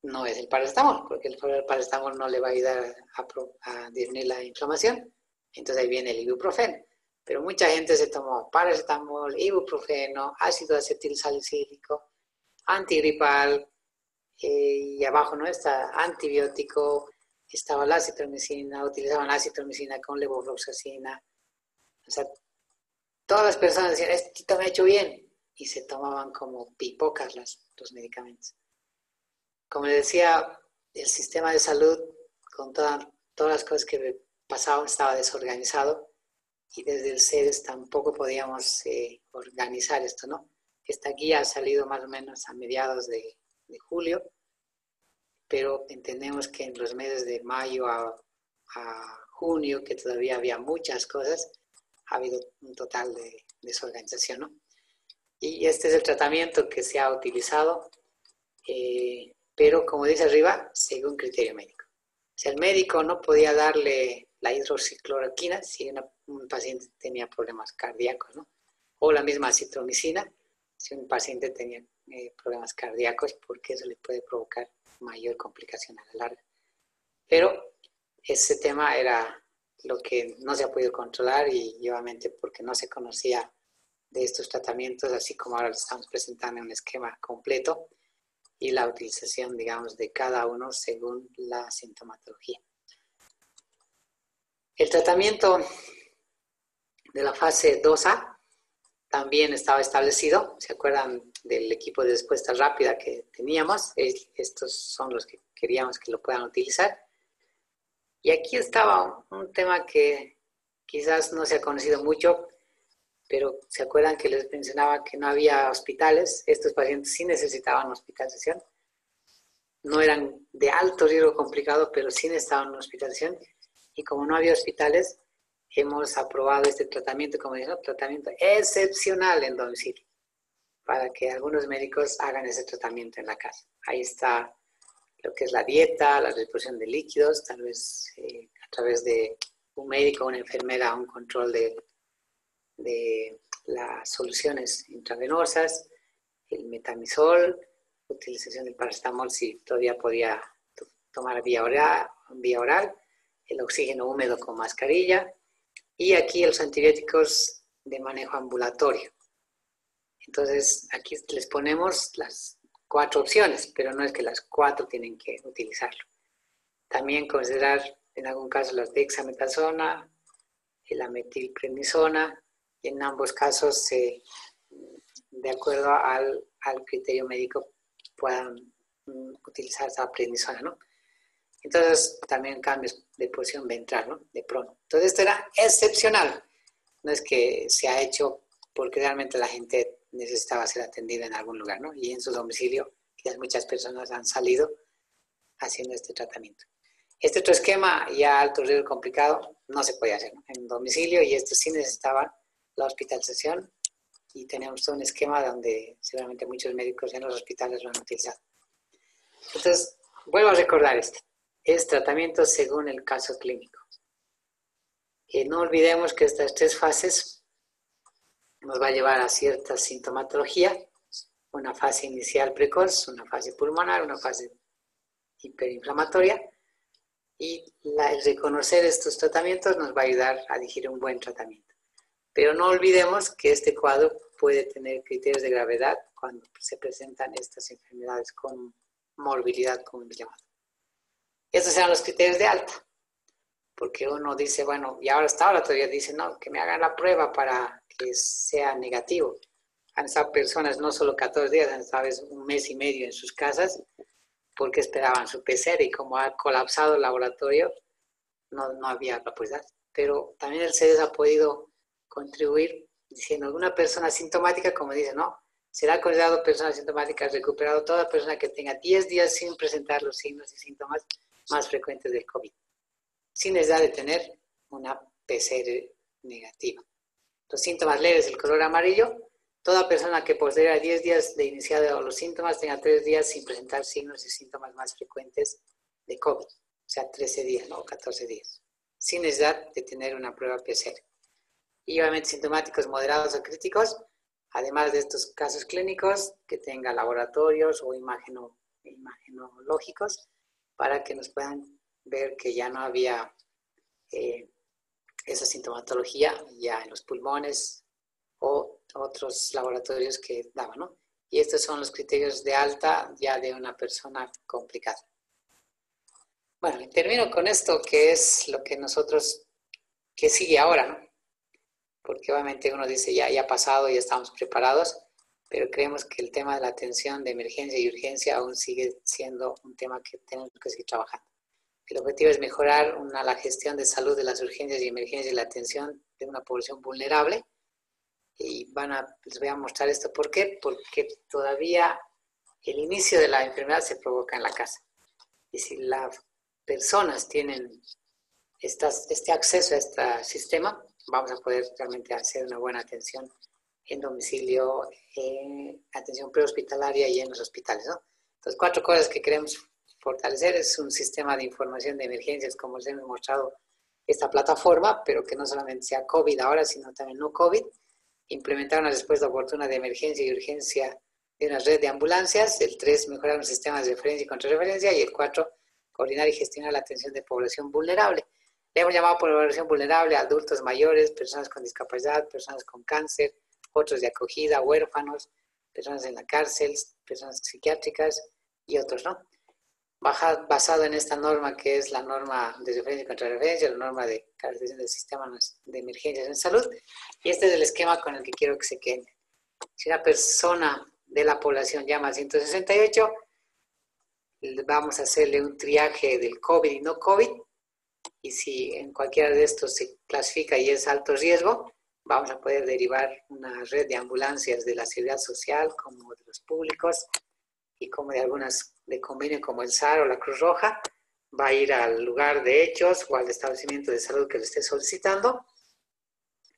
no es el paracetamol, porque el paracetamol no le va a ayudar a disminuir la inflamación. Entonces ahí viene el ibuprofeno. Pero mucha gente se tomó paracetamol, ibuprofeno, ácido acetilsalicílico, antigripal, y abajo no está antibiótico, estaba la acitromicina, utilizaban la acitromicina con levofloxacina. O sea, todas las personas decían, esto me ha hecho bien, y se tomaban como pipocas los medicamentos. Como les decía, el sistema de salud, con todas las cosas que pasaban, estaba desorganizado, y desde el CEDES tampoco podíamos organizar esto, ¿no? Esta guía ha salido más o menos a mediados de julio, pero entendemos que en los meses de mayo a junio, que todavía había muchas cosas, ha habido un total de desorganización, ¿no? Y este es el tratamiento que se ha utilizado, pero como dice arriba, según criterio médico. O sea, el médico no podía darle la hidroxicloroquina si un paciente tenía problemas cardíacos, ¿no? O la misma acitromicina si un paciente tenía problemas cardíacos, porque eso le puede provocar mayor complicación a la larga. Pero ese tema era lo que no se ha podido controlar, y obviamente porque no se conocía de estos tratamientos, así como ahora lo estamos presentando en un esquema completo, y la utilización, digamos, de cada uno según la sintomatología. El tratamiento de la fase 2A también estaba establecido. ¿Se acuerdan del equipo de respuesta rápida que teníamos? Estos son los que queríamos que lo puedan utilizar. Y aquí estaba un tema que quizás no se ha conocido mucho, pero ¿se acuerdan que les mencionaba que no había hospitales? Estos pacientes sí necesitaban hospitalización. No eran de alto riesgo complicado, pero sí necesitaban hospitalización. Y como no había hospitales, hemos aprobado este tratamiento, como digo, tratamiento excepcional en domicilio, para que algunos médicos hagan ese tratamiento en la casa. Ahí está lo que es la dieta, la distribución de líquidos, tal vez a través de un médico o una enfermera, un control de las soluciones intravenosas, el metamizol, utilización del paracetamol si todavía podía tomar vía oral, el oxígeno húmedo con mascarilla, y aquí los antibióticos de manejo ambulatorio. Entonces, aquí les ponemos las 4 opciones, pero no es que las 4 tienen que utilizarlo. También considerar en algún caso la dexametasona, la metilprednisona, y en ambos casos, de acuerdo al criterio médico, puedan utilizar esa prednisona, ¿no? Entonces, también cambios de posición ventral, ¿no? De prono. Entonces, esto era excepcional. No es que se ha hecho porque realmente la gente necesitaba ser atendida en algún lugar, ¿no? Y en su domicilio, quizás muchas personas han salido haciendo este tratamiento. Este otro esquema, ya alto riesgo complicado, no se podía hacer, ¿no? En domicilio, y esto sí necesitaba la hospitalización, y tenemos todo un esquema donde seguramente muchos médicos en los hospitales lo han utilizado. Entonces, vuelvo a recordar esto. Es tratamiento según el caso clínico. No olvidemos que estas 3 fases nos va a llevar a cierta sintomatología, una fase inicial precoz, una fase pulmonar, una fase hiperinflamatoria, y el reconocer estos tratamientos nos va a ayudar a elegir un buen tratamiento. Pero no olvidemos que este cuadro puede tener criterios de gravedad cuando se presentan estas enfermedades con morbilidad, como hemos llamado. Estos serán los criterios de alta. porque uno dice, bueno, y ahora hasta ahora todavía dice, no, que me hagan la prueba para que sea negativo. Han estado personas no solo 14 días, han estado un mes y medio en sus casas porque esperaban su PCR y como ha colapsado el laboratorio, no había capacidad. Pero también el CEDES ha podido contribuir diciendo alguna persona asintomática, como dice, no, será considerado persona asintomática, recuperado toda persona que tenga 10 días sin presentar los signos y síntomas más frecuentes del COVID, sin necesidad de tener una PCR negativa. Los síntomas leves, el color amarillo, toda persona que posterior a 10 días de iniciado los síntomas tenga 3 días sin presentar signos y síntomas más frecuentes de COVID, o sea, 13 días, ¿no? 14 días, sin necesidad de tener una prueba PCR. Y obviamente sintomáticos moderados o críticos, además de estos casos clínicos, que tenga laboratorios o imagenológicos para que nos puedan ver que ya no había esa sintomatología ya en los pulmones o otros laboratorios que daban, ¿no? Y estos son los criterios de alta ya de una persona complicada. Bueno, termino con esto que es lo que nosotros, que sigue ahora, ¿no? Porque obviamente uno dice ya ha pasado, ya estamos preparados, pero creemos que el tema de la atención de emergencia y urgencia aún sigue siendo un tema que tenemos que seguir trabajando. El objetivo es mejorar la gestión de salud de las urgencias y emergencias y la atención de una población vulnerable. Y les voy a mostrar esto. ¿Por qué? Porque todavía el inicio de la enfermedad se provoca en la casa. Y si las personas tienen este acceso a este sistema, vamos a poder realmente hacer una buena atención en domicilio, atención prehospitalaria y en los hospitales, ¿no? Entonces, 4 cosas que queremos fortalecer es un sistema de información de emergencias, como les hemos mostrado esta plataforma, pero que no solamente sea COVID ahora, sino también no COVID. Implementar una respuesta oportuna de emergencia y urgencia de una red de ambulancias. El 3, mejorar los sistemas de referencia y contrarreferencia. Y el 4, coordinar y gestionar la atención de población vulnerable. Le hemos llamado población vulnerable a adultos mayores, personas con discapacidad, personas con cáncer, otros de acogida, huérfanos, personas en la cárcel, personas psiquiátricas y otros, ¿no? Basado en esta norma que es la norma de referencia y contrarreferencia, la norma de caracterización de sistemas de emergencias en salud, y este es el esquema con el que quiero que se queden. Si una persona de la población llama al 168, vamos a hacerle un triaje del COVID y no COVID, y si en cualquiera de estos se clasifica y es alto riesgo, vamos a poder derivar una red de ambulancias de la seguridad social, como de los públicos, y como de algunas de convenio como el SAR o la Cruz Roja, va a ir al lugar de hechos o al establecimiento de salud que lo esté solicitando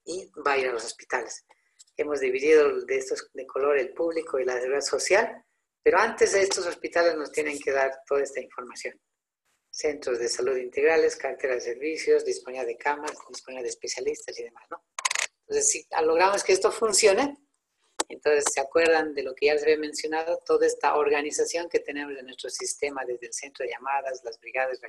y va a ir a los hospitales. Hemos dividido de estos de color el público y la seguridad social, pero antes de estos hospitales nos tienen que dar toda esta información. Centros de salud integrales, cartera de servicios, disponibilidad de camas, disponibilidad de especialistas y demás, ¿no? Entonces, si logramos que esto funcione, entonces, ¿se acuerdan de lo que ya les había mencionado? Toda esta organización que tenemos en nuestro sistema, desde el centro de llamadas, las brigadas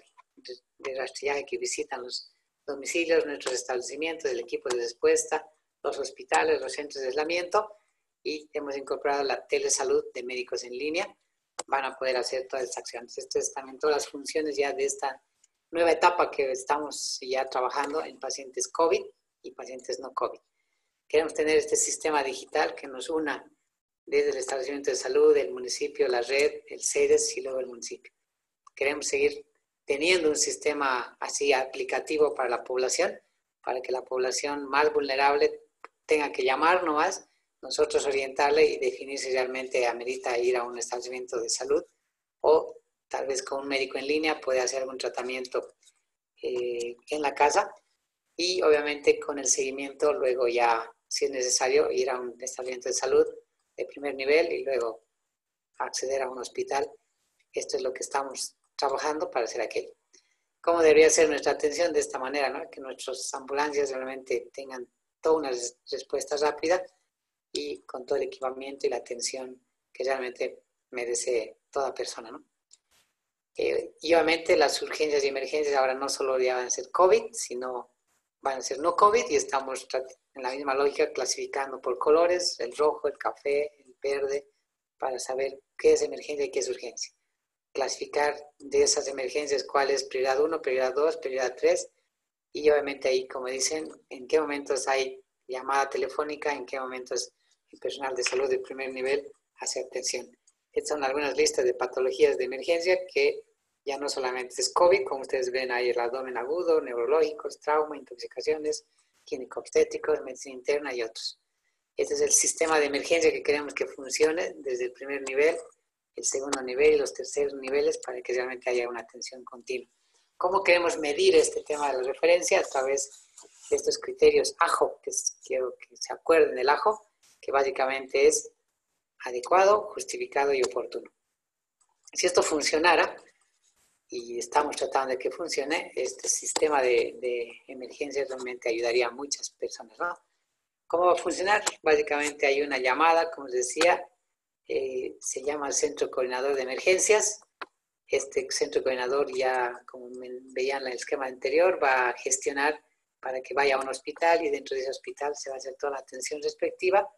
de rastrillaje que visitan los domicilios, nuestros establecimientos, el equipo de respuesta, los hospitales, los centros de aislamiento, y hemos incorporado la telesalud de médicos en línea, van a poder hacer todas estas acciones. Esto es también todas las funciones ya de esta nueva etapa que estamos ya trabajando en pacientes COVID y pacientes no COVID. Queremos tener este sistema digital que nos una desde el establecimiento de salud, el municipio, la red, el CEDES y luego el municipio. Queremos seguir teniendo un sistema así aplicativo para la población, para que la población más vulnerable tenga que llamar nomás, nosotros orientarle y definir si realmente amerita ir a un establecimiento de salud o tal vez con un médico en línea puede hacer algún tratamiento en la casa y obviamente con el seguimiento luego ya, si es necesario, ir a un establecimiento de salud de primer nivel y luego acceder a un hospital. Esto es lo que estamos trabajando para hacer aquello. ¿Cómo debería ser nuestra atención de esta manera, ¿no? Que nuestras ambulancias realmente tengan toda una respuesta rápida y con todo el equipamiento y la atención que realmente merece toda persona, ¿no? Y obviamente las urgencias y emergencias ahora no solo ya van a ser COVID, sino van a ser no COVID y estamos en la misma lógica clasificando por colores, el rojo, el café, el verde, para saber qué es emergencia y qué es urgencia. Clasificar de esas emergencias cuál es prioridad 1, prioridad 2, prioridad 3 Y obviamente ahí, como dicen, en qué momentos hay llamada telefónica, en qué momentos el personal de salud de primer nivel hace atención. Estas son algunas listas de patologías de emergencia que ya no solamente es COVID, como ustedes ven ahí el abdomen agudo, neurológicos, trauma, intoxicaciones, químico-obstétricos, medicina interna y otros. Este es el sistema de emergencia que queremos que funcione desde el primer nivel, el segundo nivel y los terceros niveles para que realmente haya una atención continua. ¿Cómo queremos medir este tema de la referencia? A través de estos criterios AJO, que quiero que se acuerden del AJO, que básicamente es adecuado, justificado y oportuno. Si esto funcionara, y estamos tratando de que funcione, este sistema de emergencia realmente ayudaría a muchas personas, ¿no? ¿Cómo va a funcionar? Básicamente hay una llamada, como les decía, se llama el Centro Coordinador de Emergencias. Este centro coordinador ya, como veían en el esquema anterior, va a gestionar para que vaya a un hospital y dentro de ese hospital se va a hacer toda la atención respectiva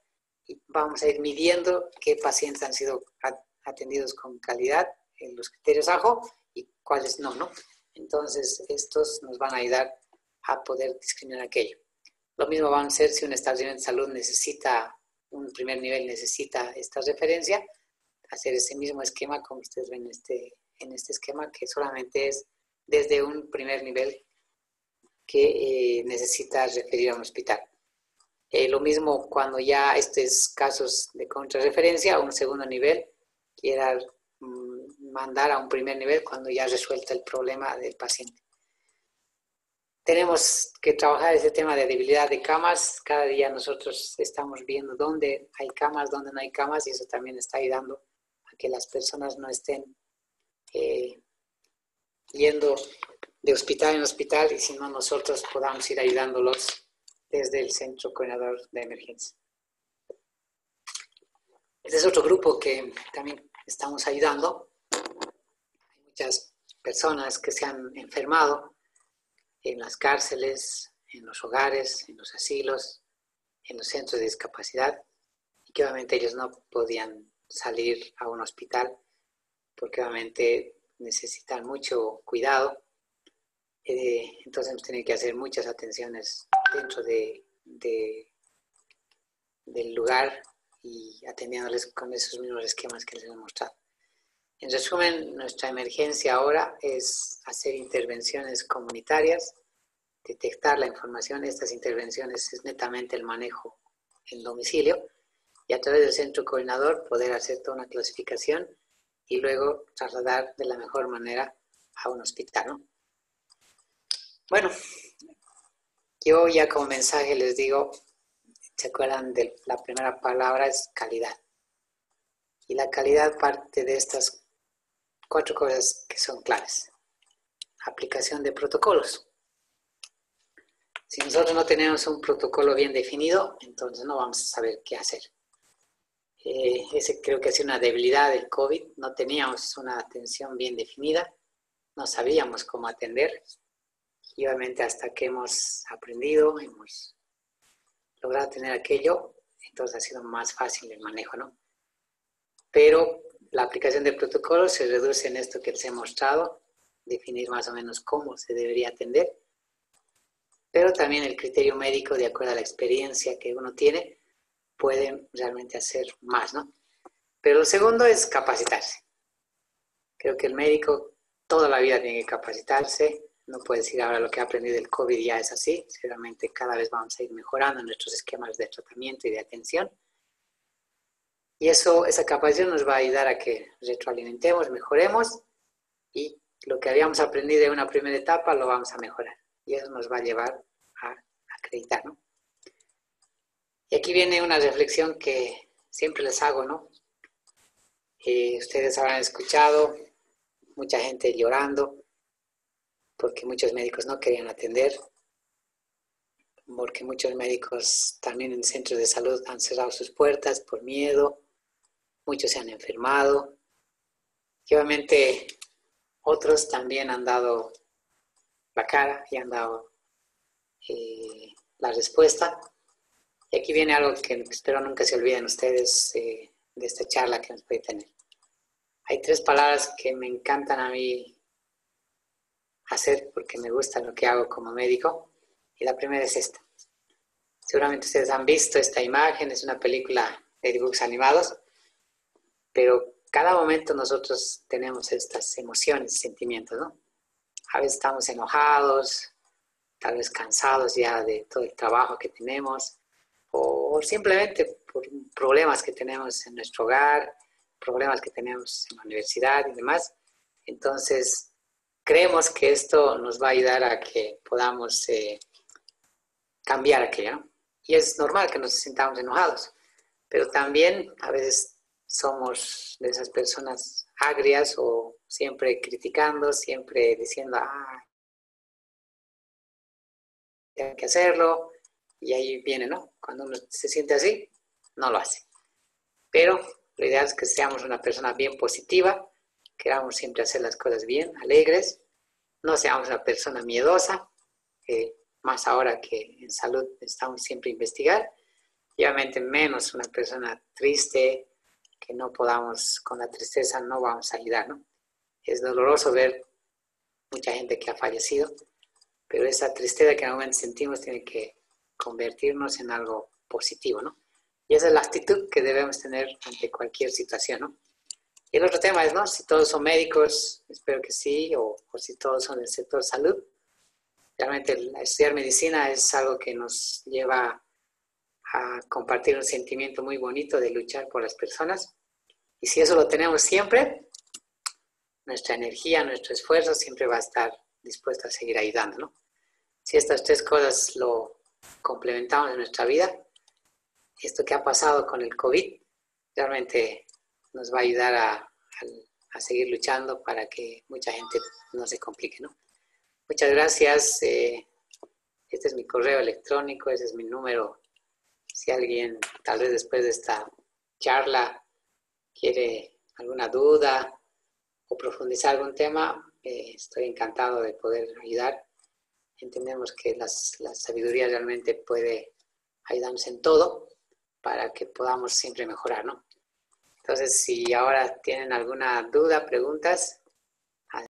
y vamos a ir midiendo qué pacientes han sido atendidos con calidad en los criterios AJO y cuáles no, ¿no? Entonces, estos nos van a ayudar a poder discriminar aquello. Lo mismo van a hacer si un establecimiento de salud necesita, un primer nivel necesita esta referencia, hacer ese mismo esquema como ustedes ven en este esquema, que solamente es desde un primer nivel que necesita referir a un hospital. Lo mismo cuando ya estos casos de contrarreferencia a un segundo nivel, quiera mandar a un primer nivel cuando ya resuelta el problema del paciente. Tenemos que trabajar ese tema de debilidad de camas. Cada día nosotros estamos viendo dónde hay camas, dónde no hay camas, y eso también está ayudando a que las personas no estén yendo de hospital en hospital y si no nosotros podamos ir ayudándolos desde el Centro Coordinador de Emergencia. Este es otro grupo que también estamos ayudando. Hay muchas personas que se han enfermado en las cárceles, en los hogares, en los asilos, en los centros de discapacidad, y que obviamente ellos no podían salir a un hospital porque obviamente necesitan mucho cuidado. Entonces hemos tenido que hacer muchas atenciones dentro del lugar y atendiéndoles con esos mismos esquemas que les he mostrado. En resumen, nuestra emergencia ahora es hacer intervenciones comunitarias, detectar la información. Estas intervenciones es netamente el manejo en domicilio y a través del centro coordinador poder hacer toda una clasificación y luego trasladar de la mejor manera a un hospital, ¿no? Bueno, yo ya como mensaje les digo, ¿se acuerdan de la primera palabra? Es calidad. Y la calidad parte de estas 4 cosas que son claves. Aplicación de protocolos. Si nosotros no tenemos un protocolo bien definido, entonces no vamos a saber qué hacer. Ese creo que ha sido una debilidad del COVID. No teníamos una atención bien definida, no sabíamos cómo atender. Y obviamente hasta que hemos aprendido, hemos logrado tener aquello, entonces ha sido más fácil el manejo, ¿no? Pero la aplicación de protocolos se reduce en esto que les he mostrado, definir más o menos cómo se debería atender, pero también el criterio médico, de acuerdo a la experiencia que uno tiene, puede realmente hacer más, ¿no? Pero lo segundo es capacitarse. Creo que el médico toda la vida tiene que capacitarse. No puede decir ahora lo que ha aprendido del COVID ya es así. Seguramente cada vez vamos a ir mejorando nuestros esquemas de tratamiento y de atención. Y esa capacidad nos va a ayudar a que retroalimentemos, mejoremos y lo que habíamos aprendido en una primera etapa lo vamos a mejorar. Y eso nos va a llevar a acreditar, ¿no? Y aquí viene una reflexión que siempre les hago, ¿no? Ustedes habrán escuchado mucha gente llorando porque muchos médicos no querían atender, porque muchos médicos también en centros de salud han cerrado sus puertas por miedo, muchos se han enfermado, y obviamente otros también han dado la cara y han dado la respuesta. Y aquí viene algo que espero nunca se olviden ustedes de esta charla que nos puede tener. Hay 3 palabras que me encantan a mí hacer porque me gusta lo que hago como médico. Y la primera es esta. Seguramente ustedes han visto esta imagen, es una película de dibujos animados, pero cada momento nosotros tenemos estas emociones, sentimientos, ¿no? A veces estamos enojados, tal vez cansados ya de todo el trabajo que tenemos, o simplemente por problemas que tenemos en nuestro hogar, problemas que tenemos en la universidad y demás. Entonces, creemos que esto nos va a ayudar a que podamos cambiar aquello, ¿no? Y es normal que nos sintamos enojados, pero también a veces somos de esas personas agrias o siempre criticando, siempre diciendo, hay que hacerlo, y ahí viene, ¿no? Cuando uno se siente así, no lo hace. Pero lo ideal es que seamos una persona bien positiva, queramos siempre hacer las cosas bien, alegres, no seamos una persona miedosa, más ahora que en salud necesitamos siempre investigar, y obviamente menos una persona triste, que no podamos, con la tristeza no vamos a ayudar, ¿no? Es doloroso ver mucha gente que ha fallecido, pero esa tristeza que en un momento sentimos tiene que convertirnos en algo positivo, ¿no? Y esa es la actitud que debemos tener ante cualquier situación, ¿no? Y el otro tema es, ¿no? Si todos son médicos, espero que sí, o si todos son del sector salud. Realmente estudiar medicina es algo que nos lleva a compartir un sentimiento muy bonito de luchar por las personas. Y si eso lo tenemos siempre, nuestra energía, nuestro esfuerzo siempre va a estar dispuesto a seguir ayudando, ¿no? Si estas tres cosas lo complementamos en nuestra vida, esto que ha pasado con el COVID realmente nos va a ayudar a seguir luchando para que mucha gente no se complique, ¿no? Muchas gracias. Este es mi correo electrónico, ese es mi número. Si alguien, tal vez después de esta charla, quiere alguna duda o profundizar algún tema, estoy encantado de poder ayudar. Entendemos que la sabiduría realmente puede ayudarnos en todo para que podamos siempre mejorar, ¿no? Entonces, si ahora tienen alguna duda, preguntas,